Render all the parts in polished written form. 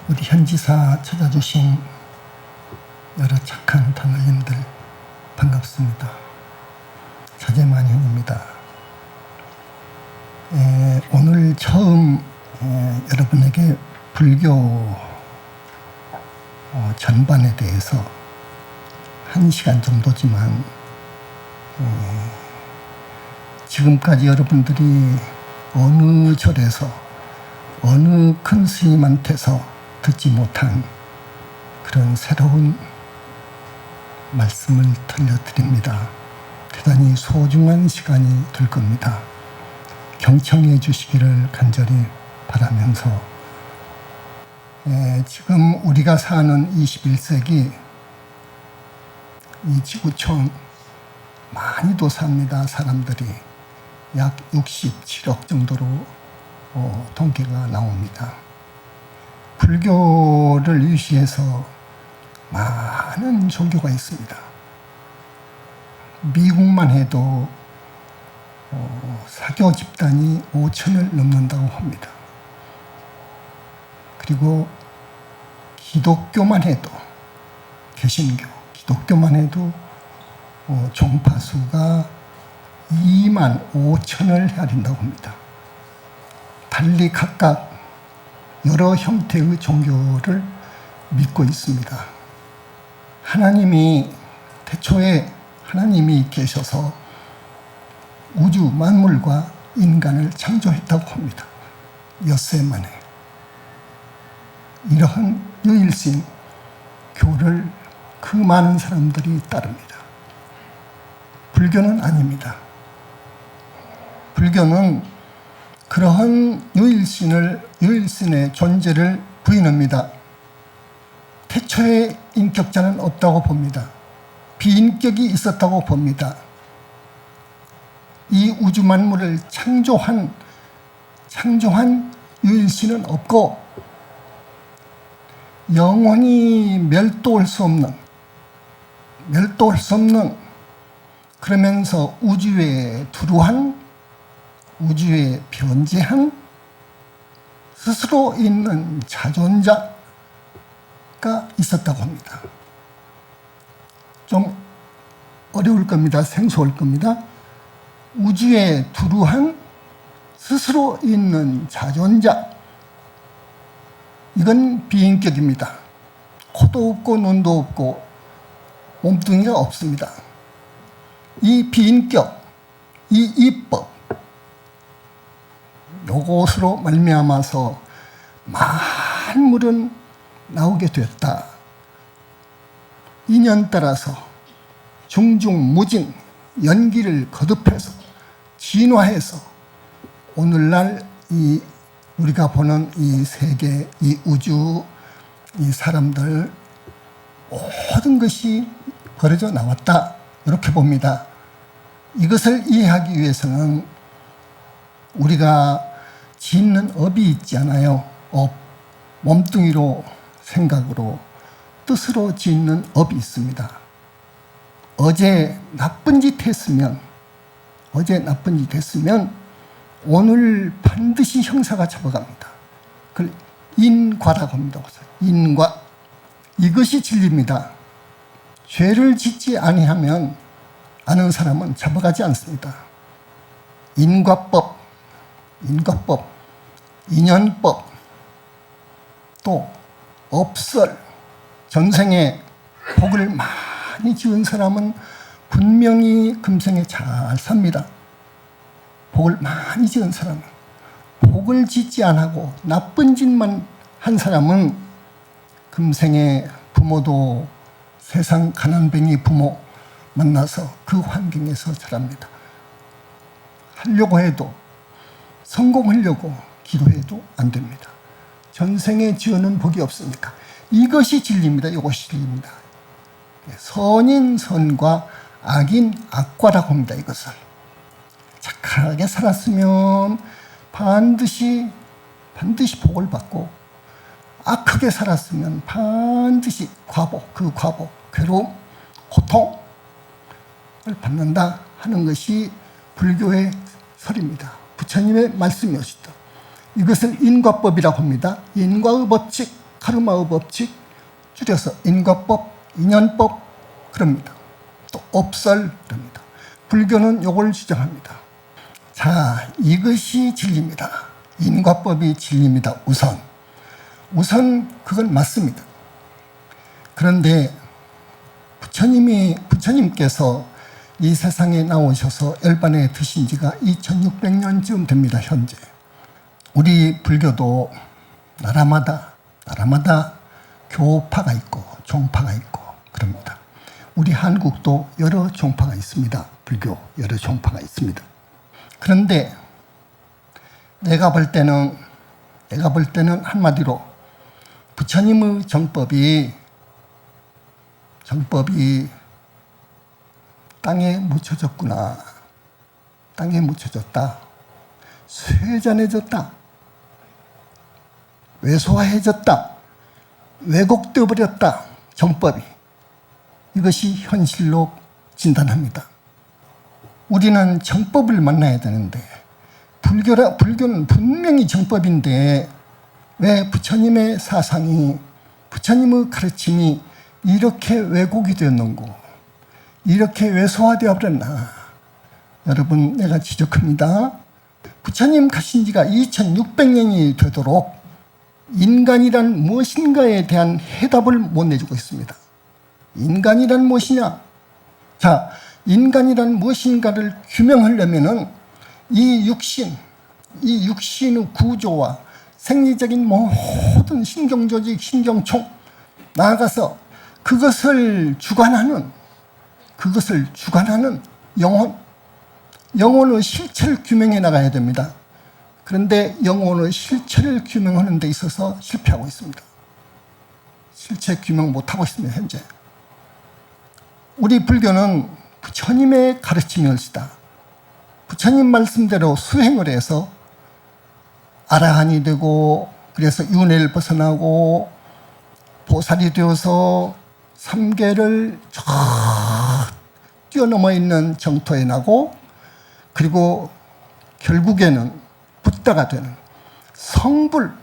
우리 현지사 찾아주신 여러 착한 터널님들 반갑습니다. 자재만현입니다. 오늘 처음 여러분에게 불교 전반에 대해서 1시간 정도지만 지금까지 여러분들이 어느 절에서 어느 큰 스님한테서 듣지 못한 그런 새로운 말씀을 들려드립니다. 대단히 소중한 시간이 될 겁니다. 경청해 주시기를 간절히 바라면서 지금 우리가 사는 21세기 이 지구촌 많이도 삽니다. 사람들이 약 67억 정도로 통계가 나옵니다. 불교를 유시해서 많은 종교가 있습니다. 미국만 해도 사교 집단이 5천을 넘는다고 합니다. 그리고 기독교만 해도 개신교, 기독교만 해도 종파수가 2만 5천을 해야 된다고 합니다. 달리 각각 여러 형태의 종교를 믿고 있습니다. 하나님이 태초에 하나님이 계셔서 우주 만물과 인간을 창조했다고 합니다. 엿새 만에. 이러한 유일신 교를 그 많은 사람들이 따릅니다. 불교는 아닙니다. 불교는 그러한 유일신의 존재를 부인합니다. 태초에 인격자는 없다고 봅니다. 비인격이 있었다고 봅니다. 이 우주 만물을 창조한 유일신은 없고 영원히 멸도할 수 없는 그러면서 우주에 두루한 우주에 변재한 스스로 있는 자존자가 있었다고 합니다. 좀 어려울 겁니다. 생소할 겁니다. 우주에 두루한 스스로 있는 자존자, 이건 비인격입니다. 코도 없고 눈도 없고 몸뚱이가 없습니다. 이 비인격, 이 이법, 요것으로 말미암아서 만물은 나오게 됐다. 인연 따라서 중중무진 연기를 거듭해서 진화해서 오늘날 이 우리가 보는 이 세계, 이 우주, 이 사람들 모든 것이 벌어져 나왔다. 이렇게 봅니다. 이것을 이해하기 위해서는 우리가 짓는 업이 있잖아요. 업, 몸뚱이로 생각으로 뜻으로 짓는 업이 있습니다. 어제 나쁜 짓 했으면 오늘 반드시 형사가 잡아갑니다. 그걸 인과라고 합니다. 인과. 이것이 진리입니다. 죄를 짓지 아니하면 아는 사람은 잡아가지 않습니다. 인과법, 인연법, 또 업설, 전생에 복을 많이 지은 사람은 분명히 금생에 잘 삽니다. 복을 많이 지은 사람은. 복을 짓지 않고 나쁜 짓만 한 사람은 금생에 부모도 세상 가난뱅이 부모 만나서 그 환경에서 자랍니다. 하려고 해도 성공하려고 기도해도 안 됩니다. 전생에 지어놓은 복이 없으니까. 이것이 진리입니다. 이것이 진리입니다. 선인 선과 악인 악과라고 합니다. 이것을 착하게 살았으면 반드시 복을 받고, 악하게 살았으면 반드시 과복, 그 과복, 괴로움, 고통을 받는다 하는 것이 불교의 설입니다. 부처님의 말씀이었다. 이것을 인과법이라고 합니다. 인과의 법칙, 카르마의 법칙, 줄여서 인과법, 인연법 그럽니다. 또 업설 그럽니다. 불교는 이걸 주장합니다. 자, 이것이 진리입니다. 인과법이 진리입니다. 우선 그건 맞습니다. 그런데 부처님께서 이 세상에 나오셔서 열반에 드신 지가 2600년쯤 됩니다. 현재. 우리 불교도 나라마다 교파가 있고 종파가 있고 그럽니다. 우리 한국도 여러 종파가 있습니다. 불교 여러 종파가 있습니다. 그런데 내가 볼 때는 한마디로 부처님의 정법이 땅에 묻혀졌구나. 땅에 묻혀졌다. 쇠잔해졌다. 왜소화해졌다. 왜곡되어 버렸다. 정법이. 이것이 현실로 진단합니다. 우리는 정법을 만나야 되는데 불교는 분명히 정법인데 왜 부처님의 사상이 부처님의 가르침이 이렇게 왜곡이 되었는고 이렇게 왜소화되어 버렸나. 여러분 내가 지적합니다. 부처님 가신 지가 2600년이 되도록 인간이란 무엇인가에 대한 해답을 못 내주고 있습니다. 인간이란 무엇이냐? 자, 인간이란 무엇인가를 규명하려면은 이 육신의 구조와 생리적인 모든 신경조직, 신경총 나아가서 그것을 주관하는 영혼의 실체를 규명해 나가야 됩니다. 그런데 영혼의 실체를 규명하는 데 있어서 실패하고 있습니다. 실체 규명 못하고 있습니다. 현재. 우리 불교는 부처님의 가르침이었다. 부처님 말씀대로 수행을 해서 아라한이 되고 그래서 윤회를 벗어나고 보살이 되어서 삼계를 쫙 뛰어넘어 있는 정토에 나고 그리고 결국에는 붓다가 되는 성불을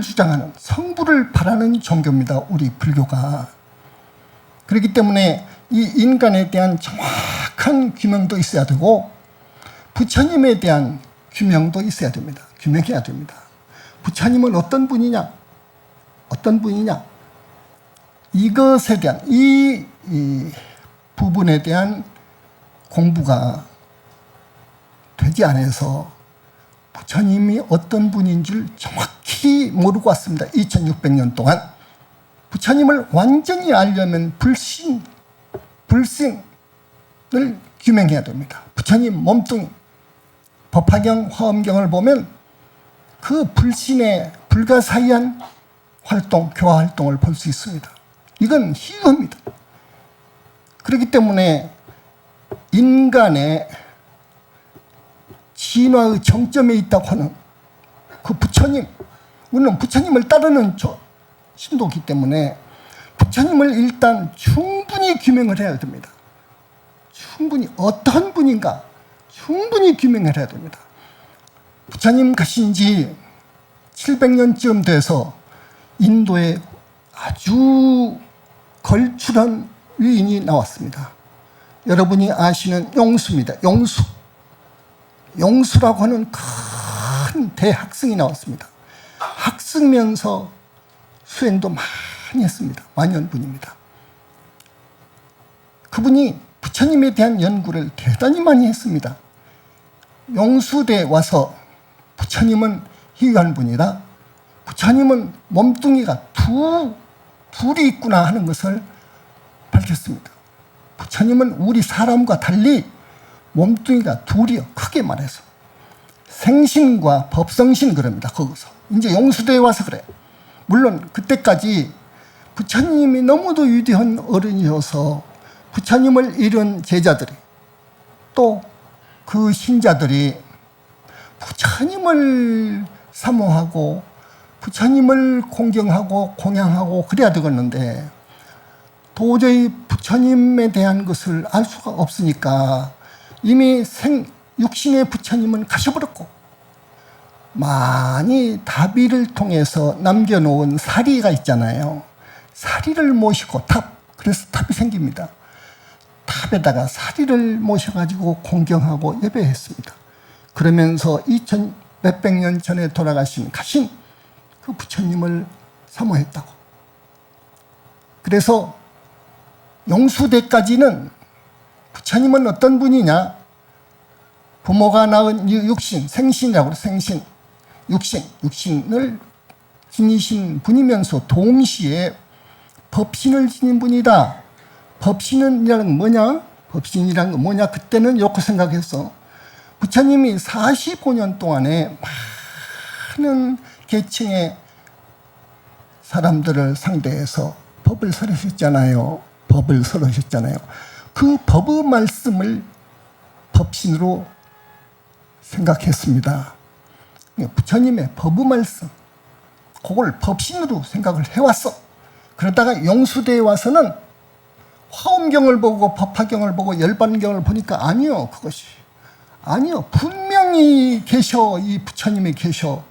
주장하는 성불을 바라는 종교입니다. 우리 불교가. 그렇기 때문에 이 인간에 대한 정확한 규명도 있어야 되고 부처님에 대한 규명도 있어야 됩니다. 규명해야 됩니다. 부처님은 어떤 분이냐? 이것에 대한 이 부분에 대한 공부가 되지 않아서 부처님이 어떤 분인 줄 정확히 모르고 왔습니다. 2600년 동안. 부처님을 완전히 알려면 불신을 규명해야 됩니다. 부처님 몸뚱이 법화경, 화엄경을 보면 그 불신의 불가사의한 활동, 교화 활동을 볼 수 있습니다. 이건 희유합니다. 그렇기 때문에 인간의 진화의 정점에 있다고 하는 그 부처님, 우리는 부처님을 따르는 신도이기 때문에 부처님을 일단 충분히 규명을 해야 됩니다. 충분히 어떤 분인가 충분히 규명을 해야 됩니다. 부처님 가신 지 700년쯤 돼서 인도에 아주 걸출한 위인이 나왔습니다. 여러분이 아시는 용수입니다. 용수라고 하는 큰 대학승이 나왔습니다. 학승면서 수행도 많이 했습니다. 만연분입니다. 그분이 부처님에 대한 연구를 대단히 많이 했습니다. 용수대에 와서 부처님은 희귀한 분이다. 부처님은 몸뚱이가 둘이 있구나 하는 것을 밝혔습니다. 부처님은 우리 사람과 달리 몸뚱이가 둘이요. 크게 말해서. 생신과 법성신 그럽니다. 거기서. 이제 용수대에 와서 그래. 물론 그때까지 부처님이 너무도 위대한 어른이어서 부처님을 잃은 제자들이 또 그 신자들이 부처님을 사모하고 부처님을 공경하고 공양하고 그래야 되겠는데 도저히 부처님에 대한 것을 알 수가 없으니까 이미 육신의 부처님은 가셔버렸고 많이 다비를 통해서 남겨놓은 사리가 있잖아요. 사리를 모시고 그래서 탑이 생깁니다. 탑에다가 사리를 모셔가지고 공경하고 예배했습니다. 그러면서 2000 몇백 년 전에 가신 그 부처님을 사모했다고. 그래서 용수대까지는 부처님은 어떤 분이냐? 부모가 낳은 육신, 생신이라고 생신, 육신을 지니신 분이면서 동시에 법신을 지닌 분이다. 법신이라는 건 뭐냐? 법신이라는 건 뭐냐? 그때는 이렇게 생각했어. 부처님이 45년 동안에 많은 계층의 사람들을 상대해서 법을 설하셨잖아요. 법을 설하셨잖아요. 그 법의 말씀을 법신으로 생각했습니다. 부처님의 법의 말씀, 그걸 법신으로 생각을 해왔어. 그러다가 용수대에 와서는 화엄경을 보고 법화경을 보고 열반경을 보니까 아니요, 그것이. 아니요, 분명히 계셔. 이 부처님이 계셔.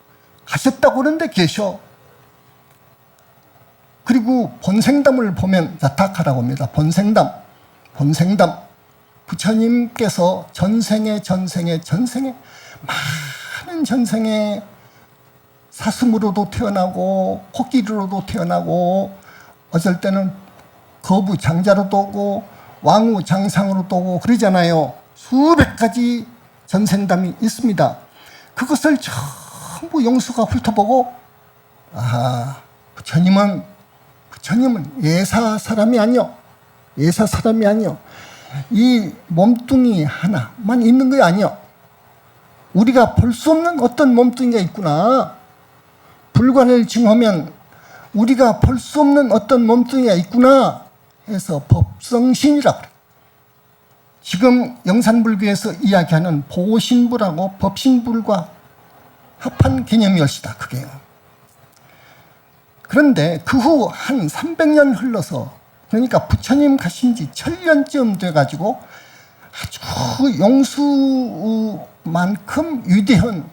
가셨다고 그러는데 계셔. 그리고 본생담을 보면 나타하라고 합니다. 본생담. 부처님께서 전생에 많은 전생에 사슴으로도 태어나고 코끼리로도 태어나고 어쩔 때는 거부 장자로도 오고 왕후 장상으로도 오고 그러잖아요. 수백 가지 전생담이 있습니다. 그것을 전부 용수가 훑어보고 부처님은 예사 사람이 아니요. 이 몸뚱이 하나만 있는 게 아니요. 우리가 볼 수 없는 어떤 몸뚱이가 있구나. 불관을 증하면 우리가 볼 수 없는 어떤 몸뚱이가 있구나 해서 법성신이라고 그래요. 지금 영산불교에서 이야기하는 보신불하고 법신불과 합한 개념이었다. 그게요. 그런데 그 후 한 300년 흘러서 그러니까 부처님 가신 지 1000년쯤 돼가지고 아주 용수만큼 위대한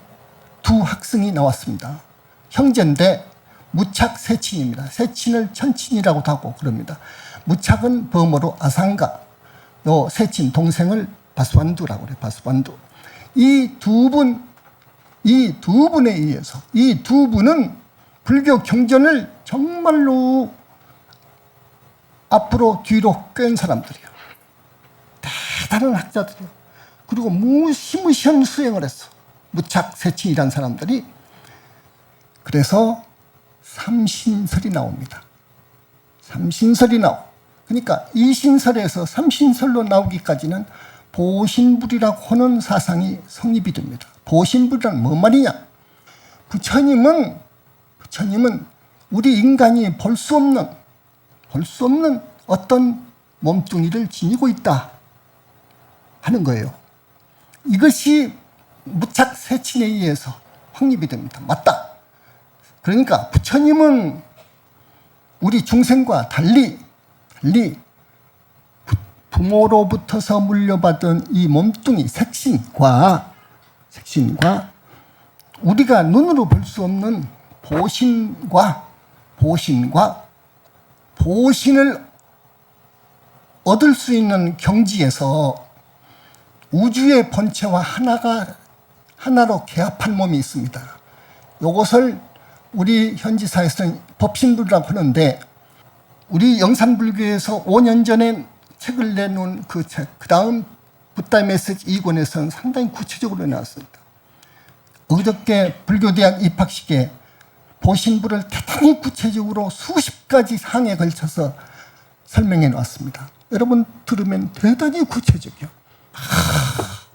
두 학생이 나왔습니다. 형제인데 무착 세친입니다. 세친을 천친이라고도 하고 그럽니다. 무착은 범어로 아상가, 요 세친 동생을 바스완두라고 그래요. 바스완두. 이 두 분에 의해서 이 두 분은 불교 경전을 정말로 앞으로 뒤로 깬 사람들이에요. 대단한 학자들이에요. 그리고 무시무시한 수행을 했어. 무착 세친이라는 사람들이. 그래서 삼신설이 나옵니다. 삼신설이 그러니까 이신설에서 삼신설로 나오기까지는 보신불이라고 하는 사상이 성립이 됩니다. 보신불이란 뭔 말이냐? 부처님은 우리 인간이 볼 수 없는 어떤 몸뚱이를 지니고 있다 하는 거예요. 이것이 무착세친에 의해서 확립이 됩니다. 맞다. 그러니까 부처님은 우리 중생과 달리 부모로부터서 물려받은 이 몸뚱이 색신과 우리가 눈으로 볼 수 없는 보신을 얻을 수 있는 경지에서 우주의 본체와 하나로 개합한 몸이 있습니다. 이것을 우리 현지사에서는 법신불이라고 하는데 우리 영산불교에서 5년 전에 책을 내놓은 그 다음 붓다의 메시지 2권에서는 상당히 구체적으로 나왔습니다. 어저께 불교대학 입학식에 보신불을 대단히 구체적으로 수십 가지 항에 걸쳐서 설명해 놨습니다. 여러분 들으면 대단히 구체적이요.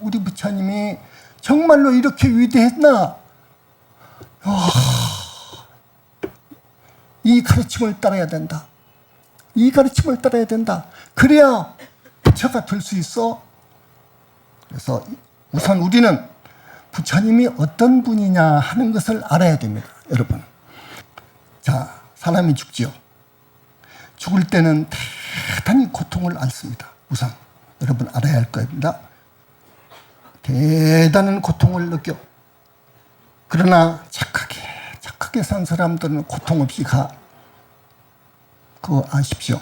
우리 부처님이 정말로 이렇게 위대했나? 이 가르침을 따라야 된다. 그래야 부처가 될 수 있어. 그래서 우선 우리는 부처님이 어떤 분이냐 하는 것을 알아야 됩니다. 여러분. 자, 사람이 죽지요. 죽을 때는 대단히 고통을 앓습니다. 우선 여러분 알아야 할 겁니다. 대단한 고통을 느껴. 그러나 착하게 산 사람들은 고통 없이 가. 그거 아십시오.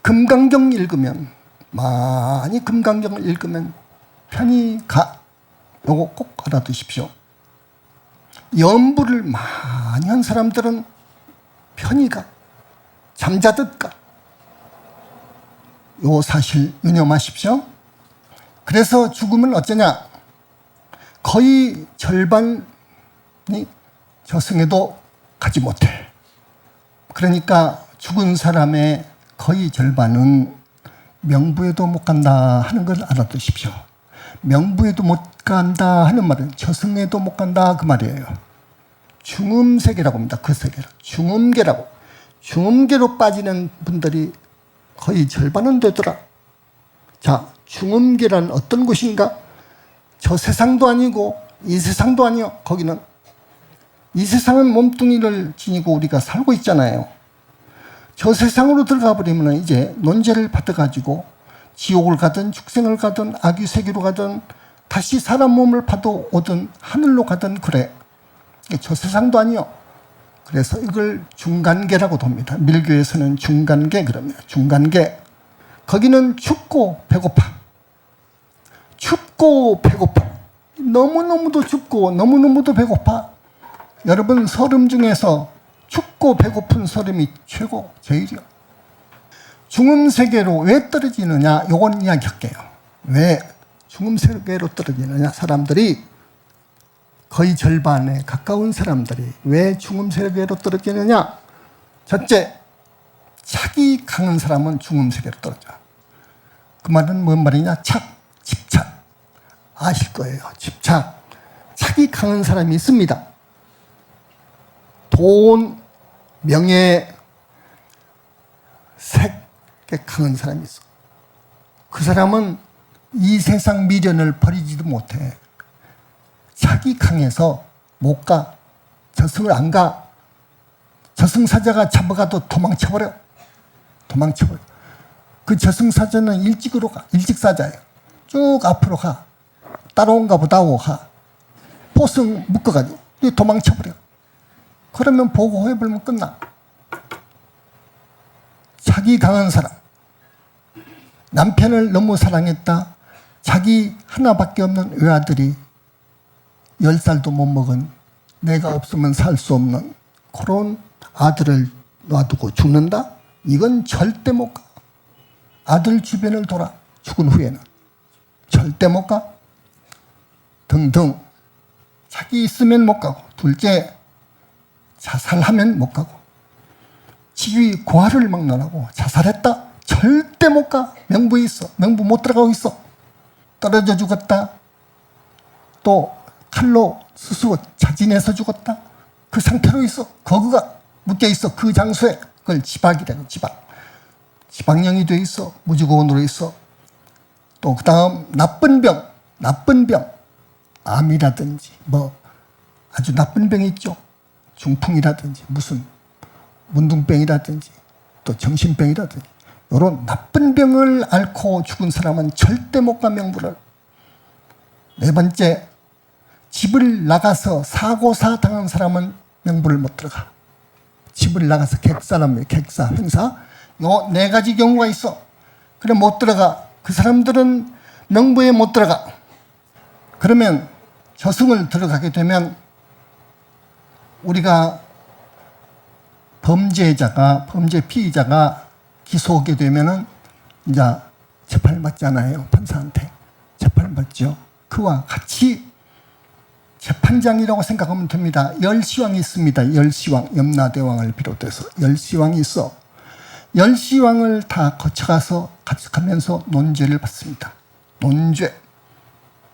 금강경 읽으면, 많이 금강경을 읽으면 편히 가. 요거 꼭 알아두십시오. 연부를 많이 한 사람들은 편히 가. 잠자듯 가. 요 사실 유념하십시오. 그래서 죽음은 어쩌냐? 거의 절반이 저승에도 가지 못해. 그러니까 죽은 사람의 거의 절반은 명부에도 못 간다 하는 걸 알아두십시오. 명부에도 못 간다 하는 말은 저승에도 못 간다 그 말이에요. 중음세계라고 합니다. 그 세계를 중음계라고. 중음계로 빠지는 분들이 거의 절반은 되더라. 자, 중음계란 어떤 곳인가? 저 세상도 아니고 이 세상도 아니요. 거기는 이 세상은 몸뚱이를 지니고 우리가 살고 있잖아요. 저 세상으로 들어가 버리면 이제 논죄를 받아가지고 지옥을 가든 축생을 가든 아귀세계로 가든 다시 사람 몸을 파도 오든 하늘로 가든 그래. 저 세상도 아니요. 그래서 이걸 중간계라고도 합니다. 밀교에서는 중간계 그럽니다. 중간계. 거기는 춥고 배고파. 춥고 배고파. 너무너무도 춥고 너무너무도 배고파. 여러분 설음 중에서 춥고 배고픈 설음이 최고 제일이요. 중음세계로 왜 떨어지느냐? 요건 이야기할게요. 왜 중음세계로 떨어지느냐? 사람들이 거의 절반에 가까운 사람들이 왜 중음세계로 떨어지느냐? 첫째, 착이 강한 사람은 중음세계로 떨어져. 그 말은 뭔 말이냐? 집착. 아실 거예요. 집착. 착이 강한 사람이 있습니다. 돈, 명예, 색에 강한 사람이 있어. 그 사람은 이 세상 미련을 버리지도 못해. 착이 강해서 못 가. 저승을 안 가. 저승사자가 잡아가도 도망쳐버려. 그 저승사자는 일찍으로 가. 일찍사자예요. 쭉 앞으로 가. 따라온가 보다 하고 가. 포승 묶어가지고 도망쳐버려. 그러면 보고해보면 끝나. 자기 강한 사람. 남편을 너무 사랑했다. 자기 하나밖에 없는 외아들이 10살도 못 먹은 내가 없으면 살 수 없는 그런 아들을 놔두고 죽는다? 이건 절대 못 가. 아들 주변을 돌아. 죽은 후에는. 절대 못 가. 등등. 자기 있으면 못 가고. 둘째, 자살하면 못 가고. 지위 고하를 막론하고 자살했다? 절대 못 가. 명부에 있어. 명부 못 들어가고 있어. 떨어져 죽었다. 또 칼로 스스로 자진해서 죽었다. 그 상태로 있어. 거기가 묶여 있어. 그 장소에. 그걸 지박이라고. 지박령이 돼 있어. 무주고원으로 있어. 또 그 다음 나쁜 병. 암이라든지 뭐 아주 나쁜 병이 있죠. 중풍이라든지 무슨 문둥병이라든지 또 정신병이라든지 이런 나쁜 병을 앓고 죽은 사람은 절대 못 가. 명부를. 네 번째, 집을 나가서 사고사 당한 사람은 명부를 못 들어가. 집을 나가서 객사, 행사 요 4가지 경우가 있어. 그래 못 들어가. 그 사람들은 명부에 못 들어가. 그러면 저승을 들어가게 되면 우리가 범죄 피의자가 기소하게 되면은 이제 재판을 받잖아요. 판사한테 재판을 받죠. 그와 같이 재판장이라고 생각하면 됩니다. 10시왕이 있습니다. 10시왕, 염라대왕을 비롯해서 10시왕이 있어. 10시왕을 다 거쳐가서 가면서 논죄를 받습니다. 논죄.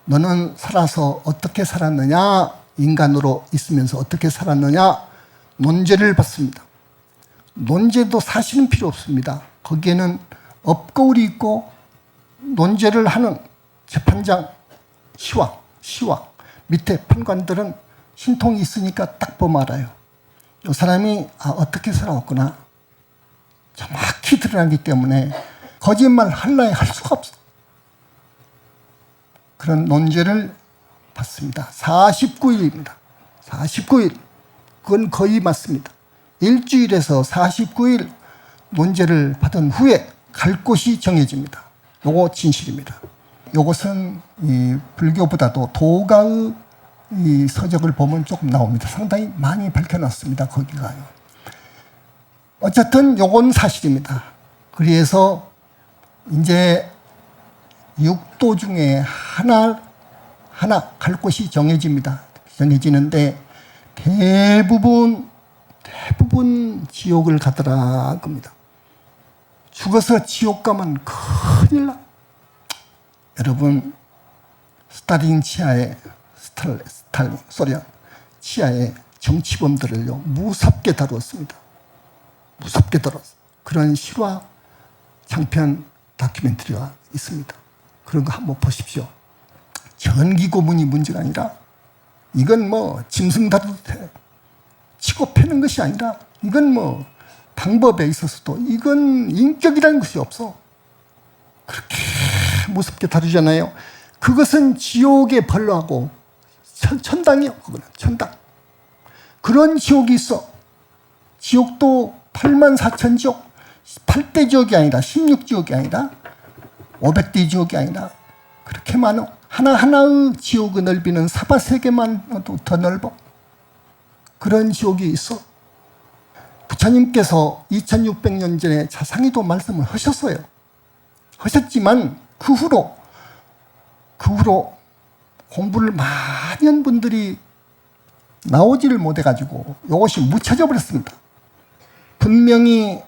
너는 살아서 어떻게 살았느냐? 인간으로 있으면서 어떻게 살았느냐? 논죄를 받습니다. 논죄도 사실은 필요 없습니다. 거기에는 업거울이 있고 논죄를 하는 재판장, 시왕 밑에 판관들은 신통이 있으니까 딱 보면 알아요. 이 사람이 어떻게 살아왔구나. 정확히 드러나기 때문에 거짓말 할래 할 수가 없어. 그런 논죄를 받습니다. 49일입니다. 49일. 그건 거의 맞습니다. 일주일에서 49일 논제를 받은 후에 갈 곳이 정해집니다. 요거 진실입니다. 요것은 이 불교보다도 도가의 이 서적을 보면 조금 나옵니다. 상당히 많이 밝혀놨습니다. 거기가요. 어쨌든 요건 사실입니다. 그래서 이제 6도 중에 하나 갈 곳이 정해집니다. 정해지는데 대부분 지옥을 가더라 겁니다. 죽어서 지옥 가면 큰일 나. 여러분, 스탈린 치하에 소련 치하에 정치범들을요 무섭게 다루었습니다. 무섭게 다뤘어요. 그런 실화 장편 다큐멘터리가 있습니다. 그런 거 한번 보십시오. 전기 고문이 문제가 아니라 이건 뭐 짐승 다루듯 해. 치고 패는 것이 아니라 이건 뭐 방법에 있어서도 이건 인격이라는 것이 없어. 그렇게 무섭게 다루잖아요. 그것은 지옥의 벌로하고 천당이요. 그거는 천당. 그런 지옥이 있어. 지옥도 84,000 지옥, 8대 지옥이 아니라 16지옥이 아니라 500대 지옥이 아니라 그렇게 많어. 하나하나의 지옥의 넓이는 사바세계만 더 넓어. 그런 지옥이 있어. 부처님께서 2600년 전에 자상히도 말씀을 하셨어요. 하셨지만 그 후로 공부를 많이 한 분들이 나오지를 못해가지고 이것이 묻혀져 버렸습니다. 분명히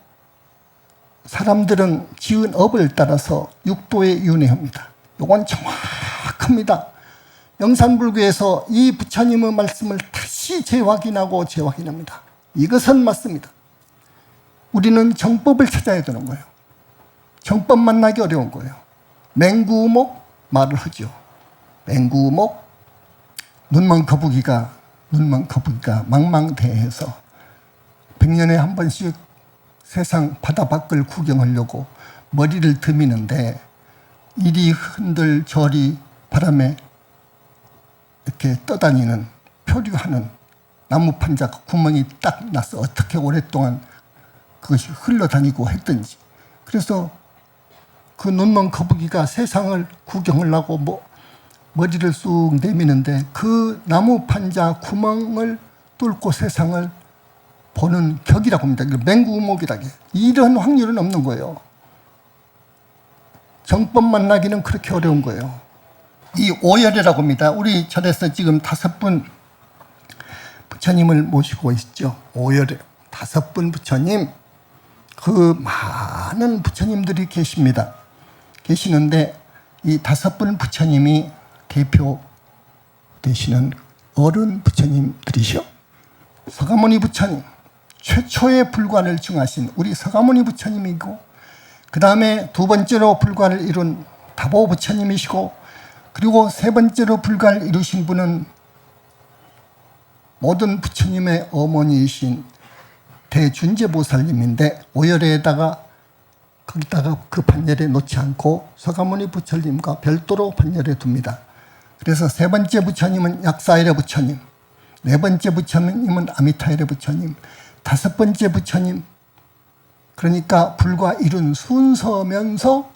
사람들은 지은 업을 따라서 육도에 윤회합니다. 이건 정확합니다. 영산불교에서 이 부처님의 말씀을 다시 재확인하고 재확인합니다. 이것은 맞습니다. 우리는 정법을 찾아야 되는 거예요. 정법 만나기 어려운 거예요. 맹구우목 말을 하죠. 맹구우목 눈먼 거북이가 망망대해에서 100년에 한 번씩 세상 바다 밖을 구경하려고 머리를 드미는데 이리 흔들 저리 바람에 이렇게 떠다니는 표류하는 나무판자가 구멍이 딱 나서 어떻게 오랫동안 그것이 흘러다니고 했든지. 그래서 그 눈먼 거북이가 세상을 구경하려고 머리를 쑥 내미는데 그 나무판자 구멍을 뚫고 세상을 보는 격이라고 합니다. 맹구우목이라게. 이런 확률은 없는 거예요. 정법 만나기는 그렇게 어려운 거예요. 이 오열이라고 합니다. 우리 절에서 지금 5분 부처님을 모시고 있죠. 오열에 5분 부처님, 그 많은 부처님들이 계십니다. 계시는데 이 5분 부처님이 대표 되시는 어른 부처님들이죠. 서가모니 부처님, 최초의 불관을 증하신 우리 서가모니 부처님이고, 그 다음에 두 번째로 불관을 이룬 다보 부처님이시고, 그리고 세 번째로 불관을 이루신 분은 모든 부처님의 어머니이신 대준제보살님인데, 오열에다가 거기다가 그 판열에 놓지 않고 서가모니 부처님과 별도로 판열에 둡니다. 그래서 세 번째 부처님은 약사이레 부처님, 네 번째 부처님은 아미타이레 부처님, 5번째 부처님, 그러니까 불과 이룬 순서면서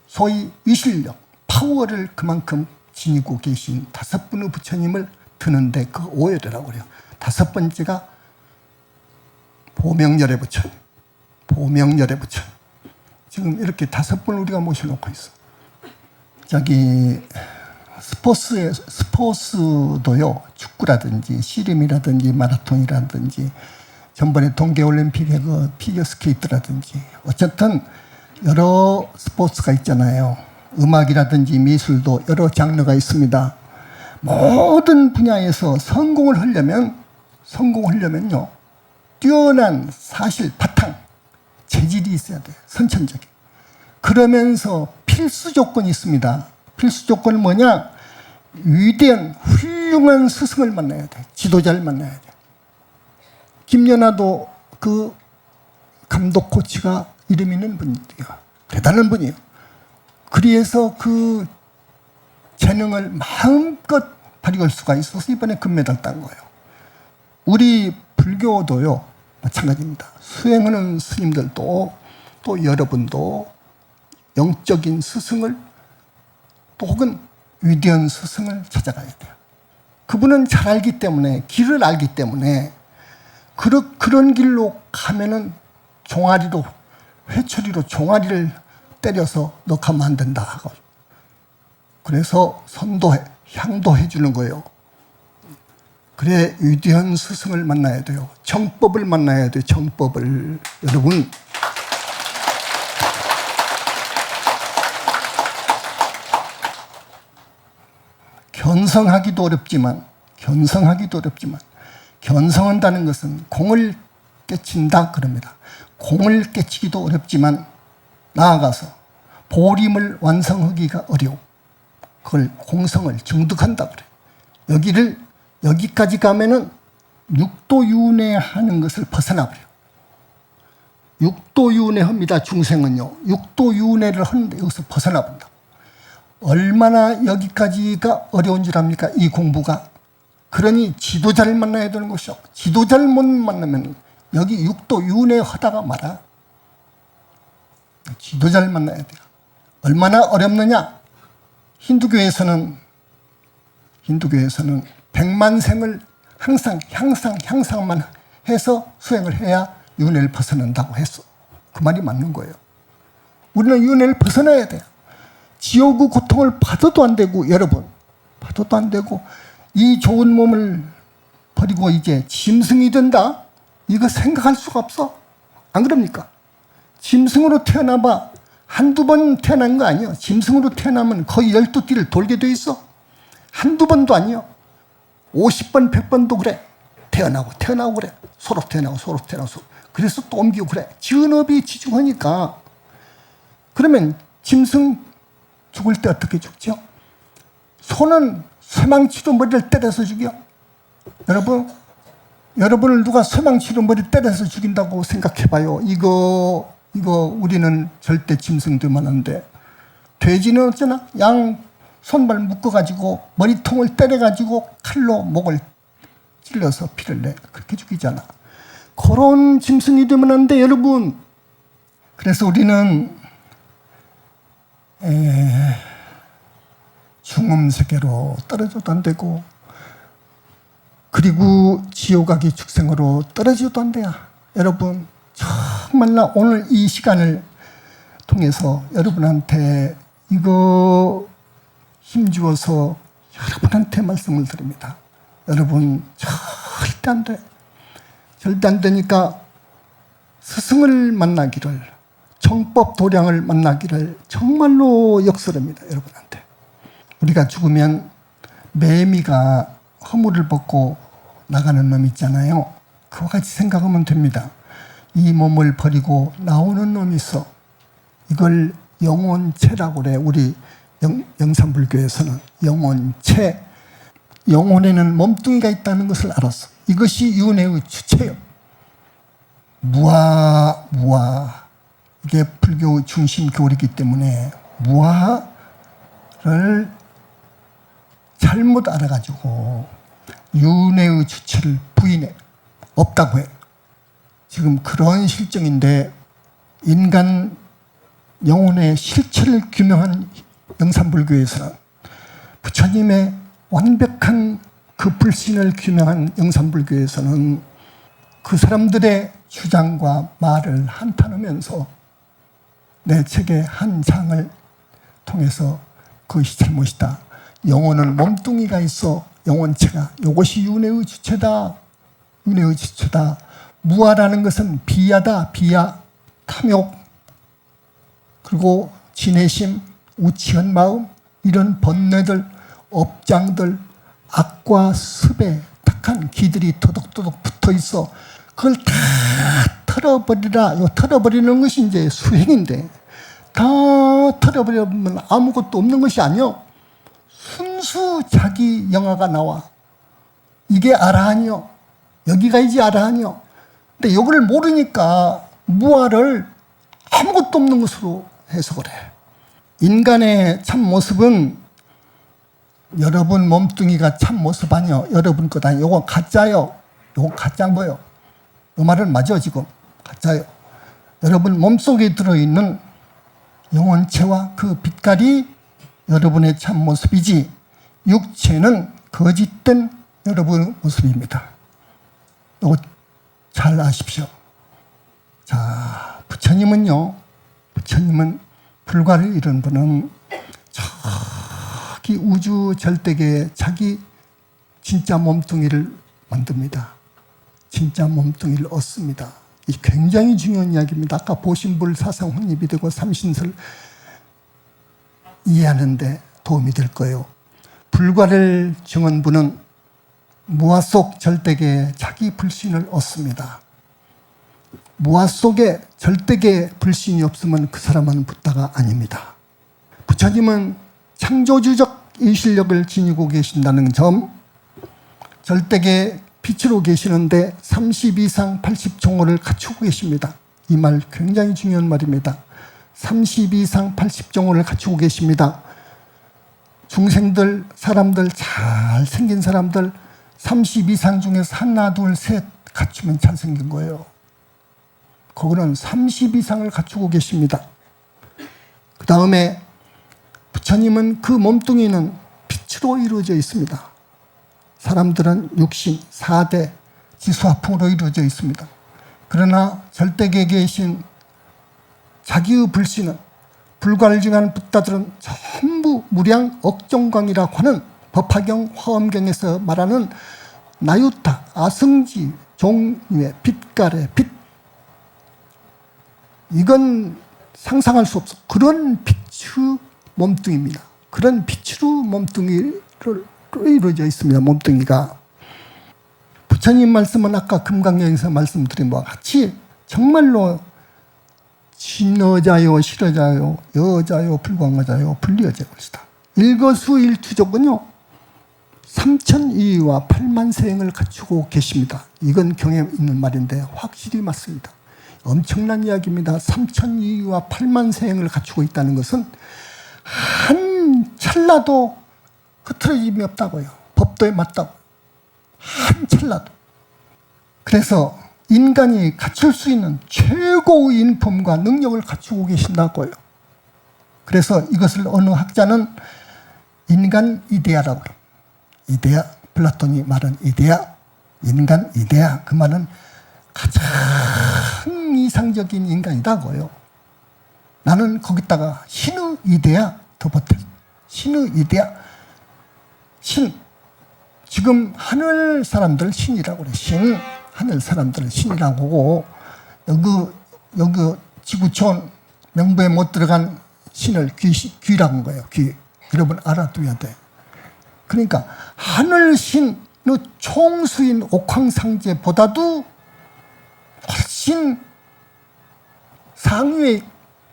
소위 위실력, 파워를 그만큼 지니고 계신 5분의 부처님을 드는데 그 오열이라고 그래요. 5번째가 보명열의 부처님, 보명열의 부처님. 지금 이렇게 5분 우리가 모셔놓고 있어. 저기 스포츠도요, 축구라든지 씨름이라든지 마라톤이라든지 전번에 동계올림픽의 그 피겨스케이트라든지 어쨌든 여러 스포츠가 있잖아요. 음악이라든지 미술도 여러 장르가 있습니다. 모든 분야에서 성공을 하려면요, 뛰어난 사실, 바탕, 재질이 있어야 돼요. 선천적인. 그러면서 필수 조건이 있습니다. 필수 조건은 뭐냐? 위대한 훌륭한 스승을 만나야 돼. 지도자를 만나야 돼. 김연아도 그 감독 코치가 이름 있는 분이에요. 대단한 분이에요. 그래서 그 재능을 마음껏 발휘할 수가 있어서 이번에 금메달 딴 거예요. 우리 불교도요 마찬가지입니다. 수행하는 스님들도 또 여러분도 영적인 스승을 또 혹은 위대한 스승을 찾아가야 돼요. 그분은 잘 알기 때문에, 길을 알기 때문에 그런 길로 가면은 종아리로, 회초리로 종아리를 때려서 너 가면 안 된다 하고, 그래서 향도해 주는 거예요. 그래 위대한 스승을 만나야 돼요. 정법을 만나야 돼요. 정법을. 여러분, 견성하기도 어렵지만 견성한다는 것은 공을 깨친다 그럽니다. 공을 깨치기도 어렵지만 나아가서 보림을 완성하기가 어려워. 그걸 공성을 증득한다 그래. 여기까지 가면은 육도윤회하는 것을 벗어나버려. 육도윤회합니다. 중생은요. 육도윤회를 하는데 여기서 벗어나본다. 얼마나 여기까지가 어려운 줄 압니까? 이 공부가. 그러니 지도자를 만나야 되는 것이요. 지도자를 못 만나면 여기 육도윤회 하다가 말아. 지도자를 만나야 돼요. 얼마나 어렵느냐? 힌두교에서는 백만생을 항상 향상만 해서 수행을 해야 윤회를 벗어난다고 했어. 그 말이 맞는 거예요. 우리는 윤회를 벗어나야 돼요. 지옥의 고통을 받아도 안 되고, 여러분, 받아도 안 되고, 이 좋은 몸을 버리고 이제 짐승이 된다? 이거 생각할 수가 없어. 안 그럽니까? 짐승으로 태어나봐 한두 번 태어난 거 아니에요. 짐승으로 태어나면 거의 12띠를 돌게 돼 있어. 한두 번도 아니요. 50번, 100번도 그래. 태어나고 그래. 서로 태어나고. 그래서 또 옮기고 그래. 지은업이 지중하니까. 그러면 짐승 죽을 때 어떻게 죽죠? 소는 쇠망치로 머리를 때려서 죽여. 여러분을 누가 쇠망치로 머리를 때려서 죽인다고 생각해봐요. 이거 우리는 절대 짐승 되면 안 돼. 돼지는 어쩌나? 양 손발 묶어가지고 머리통을 때려가지고 칼로 목을 찔러서 피를 내. 그렇게 죽이잖아. 그런 짐승이 되면 안 돼, 여러분. 그래서 우리는 중음세계로 떨어져도 안 되고, 그리고 지옥아기 축생으로 떨어져도 안 돼요. 여러분, 정말로 오늘 이 시간을 통해서 여러분한테 이거 힘주어서 여러분한테 말씀을 드립니다. 여러분, 절대 안 돼. 절대 안 되니까 스승을 만나기를, 정법 도량을 만나기를 정말로 역설합니다. 여러분한테. 우리가 죽으면 매미가 허물을 벗고 나가는 놈 있잖아요. 그와 같이 생각하면 됩니다. 이 몸을 버리고 나오는 놈이 있어. 이걸 영혼체라고 그래. 우리 영산불교에서는 영혼체. 영혼에는 몸뚱이가 있다는 것을 알았어. 이것이 윤회의 주체요. 무아. 이게 불교의 중심 교리이기 때문에 무아를 잘못 알아가지고 윤회의 주체를 부인해. 없다고 해. 지금 그런 실정인데, 인간 영혼의 실체를 규명한 영산불교에서는, 부처님의 완벽한 그 불신을 규명한 영산불교에서는 그 사람들의 주장과 말을 한탄하면서 내 책의 한 장을 통해서 그것이 잘못이다. 영혼은 몸뚱이가 있어. 영혼체가. 이것이 윤회의 주체다. 윤회의 주체다. 무아라는 것은 비야다. 비야. 탐욕, 그리고 진해심, 우치한 마음, 이런 번뇌들, 업장들, 악과 습에 탁한 기들이 토독토독 붙어 있어. 그걸 다 털어버리라. 이 털어버리는 것이 이제 수행인데, 다 털어버리면 아무것도 없는 것이 아니요. 순수 자기 영화가 나와. 이게 아라한이요. 여기가 이제 아라한이요. 근데 이걸 모르니까 무아를 아무것도 없는 것으로 해석을 해. 인간의 참 모습은 여러분 몸뚱이가 참 모습 아니요. 여러분 것 아니요. 이건 가짜요. 요 가짜인 거예요. 요 말은 맞아 지금. 가짜예요. 여러분 몸속에 들어있는 영혼체와 그 빛깔이 여러분의 참모습이지 육체는 거짓된 여러분의 모습입니다. 이거 잘 아십시오. 자, 부처님은 불과를 이룬 분은 저기 우주 절대계에 자기 진짜 몸뚱이를 만듭니다. 진짜 몸뚱이를 얻습니다. 이 굉장히 중요한 이야기입니다. 아까 보신불 사상 혼입이 되고 삼신설 이해하는데 도움이 될 거예요. 불과를 증언 분은 무아 속 절대계에 자기 불신을 얻습니다. 무아 속에 절대계에 불신이 없으면 그 사람은 붓다가 아닙니다. 부처님은 창조주적 의실력을 지니고 계신다는 점, 절대계 빛으로 계시는데 32상 80종호를 갖추고 계십니다. 이 말 굉장히 중요한 말입니다. 32상 80종호를 갖추고 계십니다. 중생들, 사람들, 잘생긴 사람들 32상 중에서 하나, 둘, 셋 갖추면 잘생긴 거예요. 그거는 32상을 갖추고 계십니다. 그 다음에 부처님은 그 몸뚱이는 빛으로 이루어져 있습니다. 사람들은 육신, 4대, 지수화풍으로 이루어져 있습니다. 그러나 절대계에 계신 자기의 불신은 불과를 증하는 붓다들은 전부 무량 억정광이라고 하는 법화경, 화엄경에서 말하는 나유타, 아승지, 종류의 빛깔의 빛. 이건 상상할 수 없어. 그런 빛의 몸뚱이입니다. 그런 빛으로 몸뚱이를 이루어져 있습니다. 몸뚱이가. 부처님 말씀은 아까 금강경에서 말씀드린 바와 같이 정말로 진어자요, 실어자요, 여자요, 불광어자요, 불리어자요 것이다. 일거수일투족은요 3,002위와 8만세행을 갖추고 계십니다. 이건 경에 있는 말인데 확실히 맞습니다. 엄청난 이야기입니다. 3,002위와 8만세행을 갖추고 있다는 것은 한 찰나도 흐트러짐이 없다고요. 법도에 맞다고. 한 찰나도. 그래서 인간이 갖출 수 있는 최고의 인품과 능력을 갖추고 계신다고요. 그래서 이것을 어느 학자는 인간 이데아라고 해요. 이데아, 플라톤이 말한 이데아, 인간 이데아. 그 말은 가장 이상적인 인간이다고요. 나는 거기다가 신의 이데아 더 보태. 신의 이데아. 신. 지금 하늘 사람들 신이라고 그래. 신. 하늘 사람들 신이라고 하고 여기 지구촌 명부에 못 들어간 신을 귀라고 한 거예요. 귀. 여러분 알아둬야 돼. 그러니까 하늘 신의 총수인 옥황상제보다도 훨씬 상위에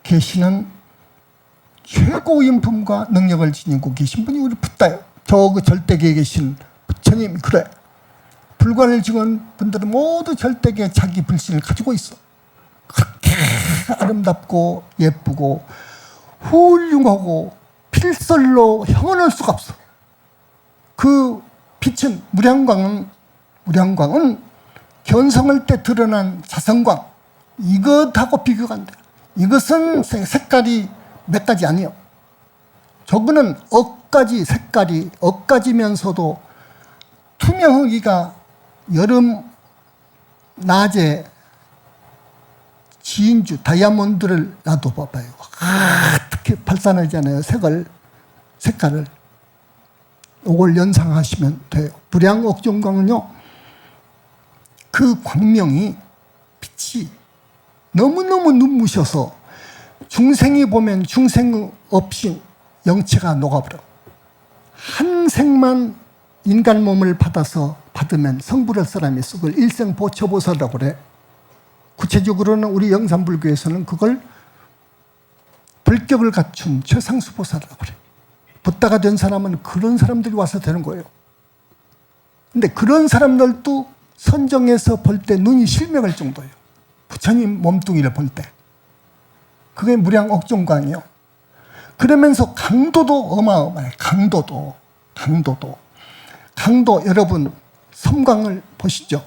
계시는 최고 인품과 능력을 지니고 계신 분이 우리 붓다예요. 저 그 절대계에 계신 부처님. 그래. 불과를 증언 분들은 모두 절대계에 자기 불신을 가지고 있어. 그렇게 아름답고 예쁘고 훌륭하고 필설로 형언할 수가 없어. 그 빛은 무량광은 견성할 때 드러난 자성광, 이것하고 비교가 안 돼. 이것은 색깔이 몇 가지 아니에요. 저거는 억가지 색깔이 억가지면서도 투명하기가 여름 낮에 지인주 다이아몬드를 놔둬봐봐요. 어떻게 발산하잖아요. 색깔을. 이걸 연상하시면 돼요. 불양억정광은요, 그 광명이 빛이 너무너무 눈부셔서 중생이 보면 중생의 업신 영체가 녹아버려. 한 생만 인간 몸을 받으면 성불할 사람이 있어. 그걸 일생보처보살이라고 그래. 구체적으로는 우리 영산불교에서는 그걸 불격을 갖춘 최상수보살이라고 그래. 붓다가 된 사람은 그런 사람들이 와서 되는 거예요. 근데 그런 사람들도 선정해서 볼 때 눈이 실명할 정도예요. 부처님 몸뚱이를 볼 때. 그게 무량억정광이에요. 그러면서 강도도 어마어마해. 강도 여러분 섬광을 보시죠.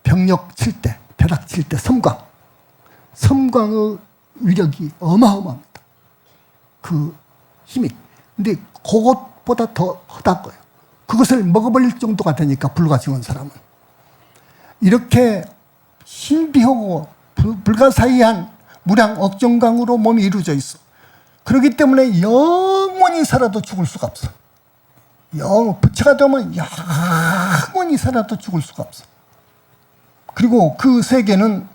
병력 칠 때, 벼락 칠 때 섬광의 위력이 어마어마합니다. 그 힘이. 근데 그것보다 더 허다 거예요. 그것을 먹어버릴 정도가 되니까 불가증한 사람은. 이렇게 신비하고 불가사의한 무량 억정강으로 몸이 이루어져 있어. 그렇기 때문에 영원히 살아도 죽을 수가 없어. 부처가 되면 영원히 살아도 죽을 수가 없어. 그리고 그 세계는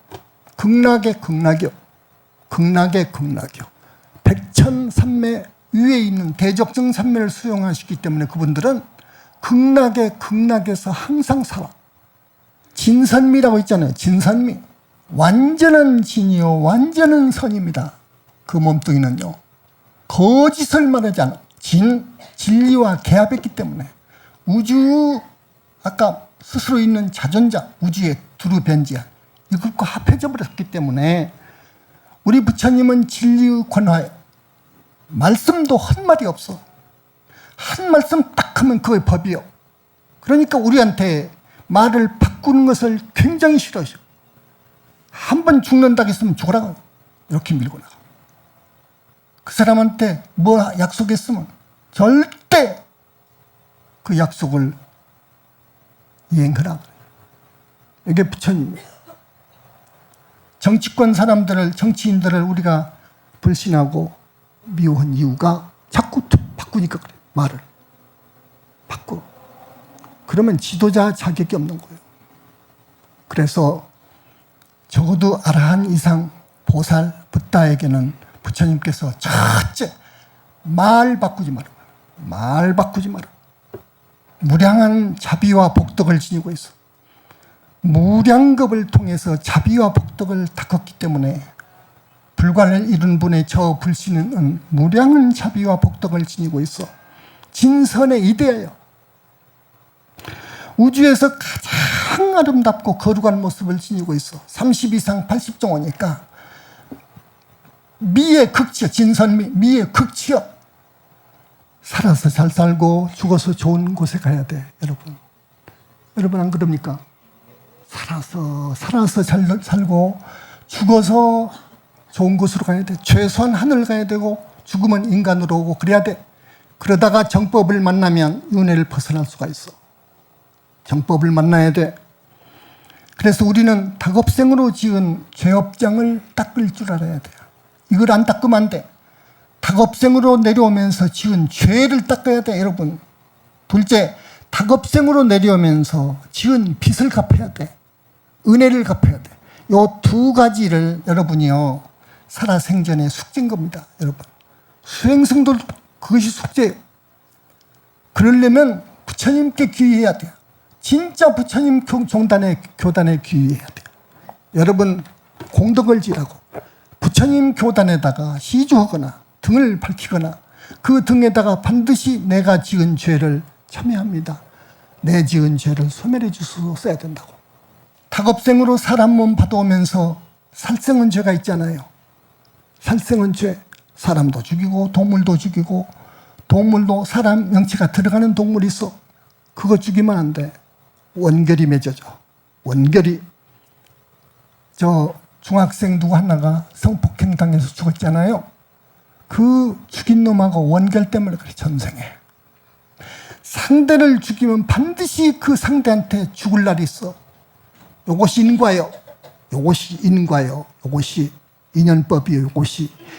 극락의 극락이요. 극락의 극락이요. 백천삼매 위에 있는 대적정 삼매를 수용하시기 때문에 그분들은 극락의 극락에서 항상 살아. 진선미라고 있잖아요. 진선미. 완전한 진이요. 완전한 선입니다. 그 몸뚱이는요. 거짓을 말하지 않아. 진리와 개합했기 때문에 우주, 아까 스스로 있는 자존자, 우주의 두루 변지한 이것과 합해져 버렸기 때문에 우리 부처님은 진리의 권화에 말씀도 한 말이 없어. 한 말씀 딱 하면 그게 법이요. 그러니까 우리한테 말을 바꾸는 것을 굉장히 싫어하셔. 한 번 죽는다고 했으면 죽어라. 이렇게 밀고 나가. 그 사람한테 뭐 약속했으면 절대 그 약속을 이행하라. 이게 부처님이에요. 정치권 사람들을, 정치인들을 우리가 불신하고 미워한 이유가 자꾸 바꾸니까 그래. 말을 바꿔. 그러면 지도자 자격이 없는 거예요. 그래서 적어도 아라한 이상 보살 붓다에게는 부처님께서 첫째 말 바꾸지 마라. 말 바꾸지 마라. 무량한 자비와 복덕을 지니고 있어. 무량겁을 통해서 자비와 복덕을 닦았기 때문에 불관을 이룬 분의 저 불신은 무량한 자비와 복덕을 지니고 있어. 진선의 이대예요. 우주에서 가장 아름답고 거룩한 모습을 지니고 있어. 30 이상 80정호니까 미의 극치여. 진선미, 미의 극치여. 살아서 잘 살고 죽어서 좋은 곳에 가야 돼, 여러분. 여러분 안 그럽니까? 살아서 잘 살고 죽어서 좋은 곳으로 가야 돼. 최소한 하늘 가야 되고 죽으면 인간으로 오고 그래야 돼. 그러다가 정법을 만나면 은혜를 벗어날 수가 있어. 정법을 만나야 돼. 그래서 우리는 닭업생으로 지은 죄업장을 닦을 줄 알아야 돼요. 이걸 안 닦으면 안 돼. 닭업생으로 내려오면서 지은 죄를 닦아야 돼, 여러분. 둘째, 닭업생으로 내려오면서 지은 빚을 갚아야 돼. 은혜를 갚아야 돼. 요 두 가지를 여러분이요, 살아생전에 숙제인 겁니다, 여러분. 수행승도 그것이 숙제예요. 그러려면 부처님께 귀의해야 돼요. 진짜 부처님 교단에 귀의해야 돼요. 여러분, 공덕을 지라고 부처님 교단에다가 시주하거나 등을 밝히거나 그 등에다가 반드시 내가 지은 죄를 참여합니다. 내 지은 죄를 소멸해 주소서 써야 된다고. 닭업생으로 사람 몸 받아오면서 살생은 죄가 있잖아요. 살생은 죄. 사람도 죽이고 동물도 죽이고, 동물도 사람 명치가 들어가는 동물이 있어. 그거 죽이면 안 돼. 원결이 맺어져. 원결이. 저 중학생 누구 하나가 성폭행 당해서 죽었잖아요. 그 죽인 놈하고 원결 때문에 그래, 전생에. 상대를 죽이면 반드시 그 상대한테 죽을 날이 있어. 요것이 인과요. 요것이 인과요. 요것이 인연법이요.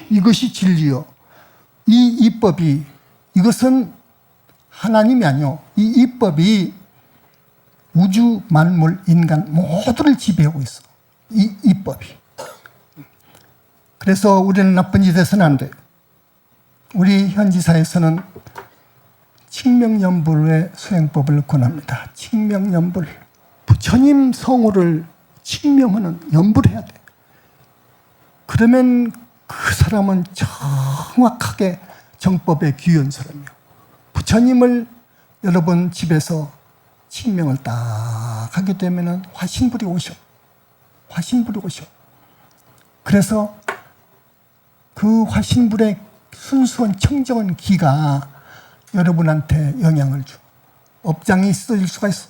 이것이 진리요. 이 이법이, 이것은 하나님이 아니요. 이 이법이 우주, 만물, 인간 모두를 지배하고 있어. 이 이법이. 그래서 우리는 나쁜 짓 해서는 안 돼. 우리 현지사에서는 칙명연불의 수행법을 권합니다. 칙명연불. 부처님 성호를 칙명하는, 연불해야 돼. 그러면 그 사람은 정확하게 정법에 귀한 사람이요. 부처님을 여러분 집에서 칙명을 딱 하게 되면 화신불이 오셔. 화신불이 오셔. 그래서 그 화신불의 순수한 청정한 기가 여러분한테 영향을 줘. 업장이 있어질 수가 있어.